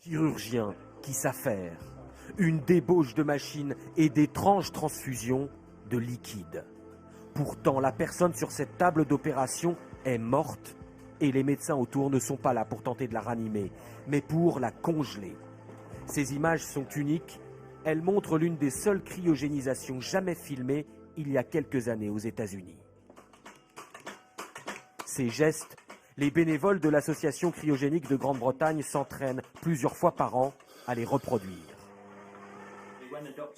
chirurgiens qui s'affairent, une débauche de machines et d'étranges transfusions de liquide. Pourtant, la personne sur cette table d'opération est morte et les médecins autour ne sont pas là pour tenter de la ranimer, mais pour la congeler. Ces images sont uniques. Elles montrent l'une des seules cryogénisations jamais filmées il y a quelques années aux États-Unis. Ces gestes, les bénévoles de l'association cryogénique de Grande-Bretagne s'entraînent plusieurs fois par an à les reproduire.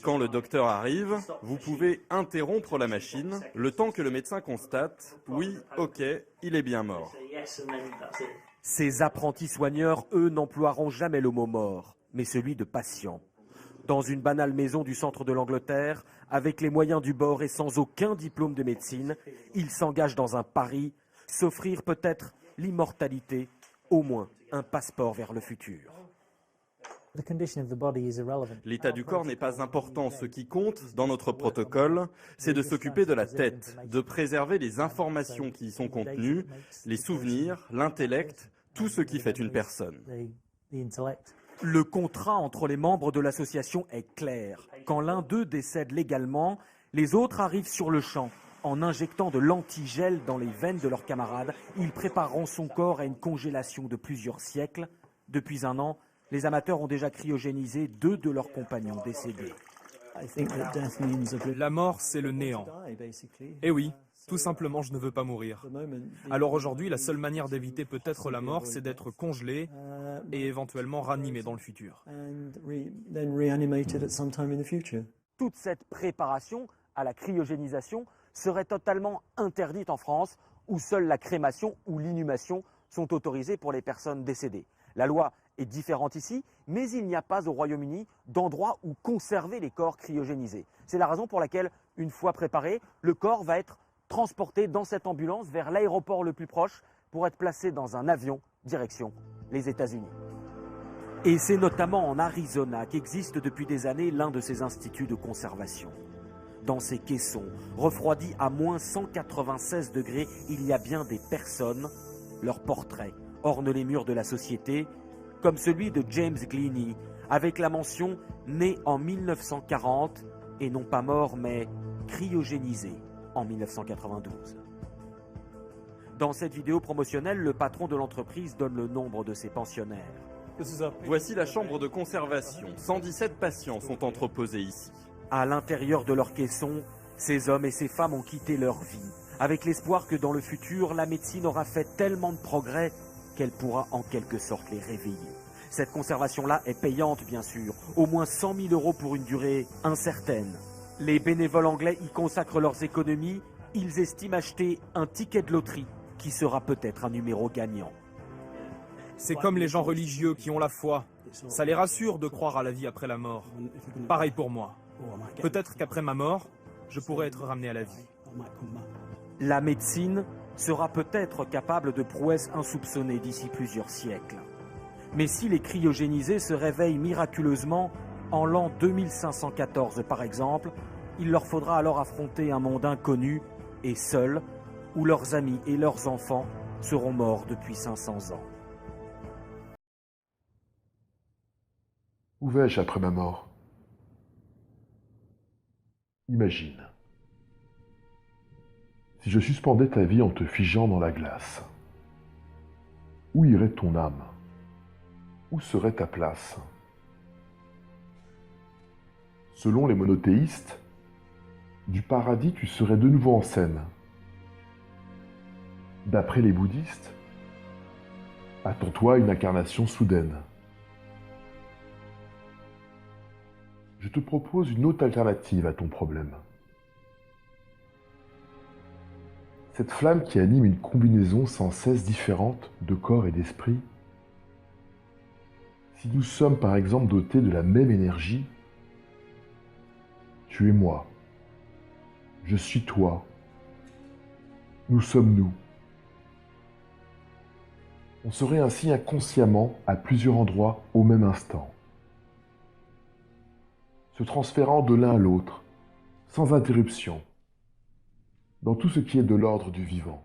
Quand le docteur arrive, vous pouvez interrompre la machine le temps que le médecin constate « oui, ok, il est bien mort ». Ces apprentis soigneurs, eux, n'emploieront jamais le mot mort, mais celui de patient. Dans une banale maison du centre de l'Angleterre, avec les moyens du bord et sans aucun diplôme de médecine, ils s'engagent dans un pari, s'offrir peut-être l'immortalité, au moins un passeport vers le futur. L'état du corps n'est pas important. Ce qui compte dans notre protocole, c'est de s'occuper de la tête, de préserver les informations qui y sont contenues, les souvenirs, l'intellect, tout ce qui fait une personne. Le contrat entre les membres de l'association est clair. Quand l'un d'eux décède légalement, les autres arrivent sur le champ. En injectant de l'antigel dans les veines de leurs camarades, ils prépareront son corps à une congélation de plusieurs siècles. Depuis un an, les amateurs ont déjà cryogénisé 2 de leurs compagnons décédés. La mort, c'est le néant. Eh oui, tout simplement, je ne veux pas mourir. Alors aujourd'hui, la seule manière d'éviter peut-être la mort, c'est d'être congelé et éventuellement ranimé dans le futur. Toute cette préparation à la cryogénisation serait totalement interdite en France, où seule la crémation ou l'inhumation sont autorisées pour les personnes décédées. La loi est différente ici, mais il n'y a pas au Royaume-Uni d'endroit où conserver les corps cryogénisés. C'est la raison pour laquelle, une fois préparé, le corps va être transporté dans cette ambulance vers l'aéroport le plus proche pour être placé dans un avion direction les États-Unis. Et c'est notamment en Arizona qu'existe depuis des années l'un de ces instituts de conservation. Dans ces caissons, refroidis à moins 196 degrés, il y a bien des personnes. Leurs portraits ornent les murs de la société, comme celui de James Gleaney, avec la mention « né en 1940 » et non pas mort, mais cryogénisé en 1992. Dans cette vidéo promotionnelle, le patron de l'entreprise donne le nombre de ses pensionnaires. Voici la chambre de conservation. 117 patients sont entreposés ici. À l'intérieur de leur caisson, ces hommes et ces femmes ont quitté leur vie, avec l'espoir que dans le futur, la médecine aura fait tellement de progrès qu'elle pourra en quelque sorte les réveiller. Cette conservation-là est payante, bien sûr, au moins 100 000 € pour une durée incertaine. Les bénévoles anglais y consacrent leurs économies. Ils estiment acheter un ticket de loterie qui sera peut-être un numéro gagnant. C'est comme les gens religieux qui ont la foi. Ça les rassure de croire à la vie après la mort. Pareil pour moi. Peut-être qu'après ma mort, je pourrai être ramené à la vie. La médecine sera peut-être capable de prouesses insoupçonnées d'ici plusieurs siècles. Mais si les cryogénisés se réveillent miraculeusement en l'an 2514 par exemple, il leur faudra alors affronter un monde inconnu et seul, où leurs amis et leurs enfants seront morts depuis 500 ans. Où vais-je après ma mort? Imagine. Si je suspendais ta vie en te figeant dans la glace, où irait ton âme? Où serait ta place? Selon les monothéistes, du paradis tu serais de nouveau en scène. D'après les bouddhistes, attends-toi une incarnation soudaine. Je te propose une autre alternative à ton problème. Cette flamme qui anime une combinaison sans cesse différente de corps et d'esprit, si nous sommes par exemple dotés de la même énergie, tu es moi, je suis toi, nous sommes nous. On serait ainsi inconsciemment à plusieurs endroits au même instant, se transférant de l'un à l'autre, sans interruption, dans tout ce qui est de l'ordre du vivant.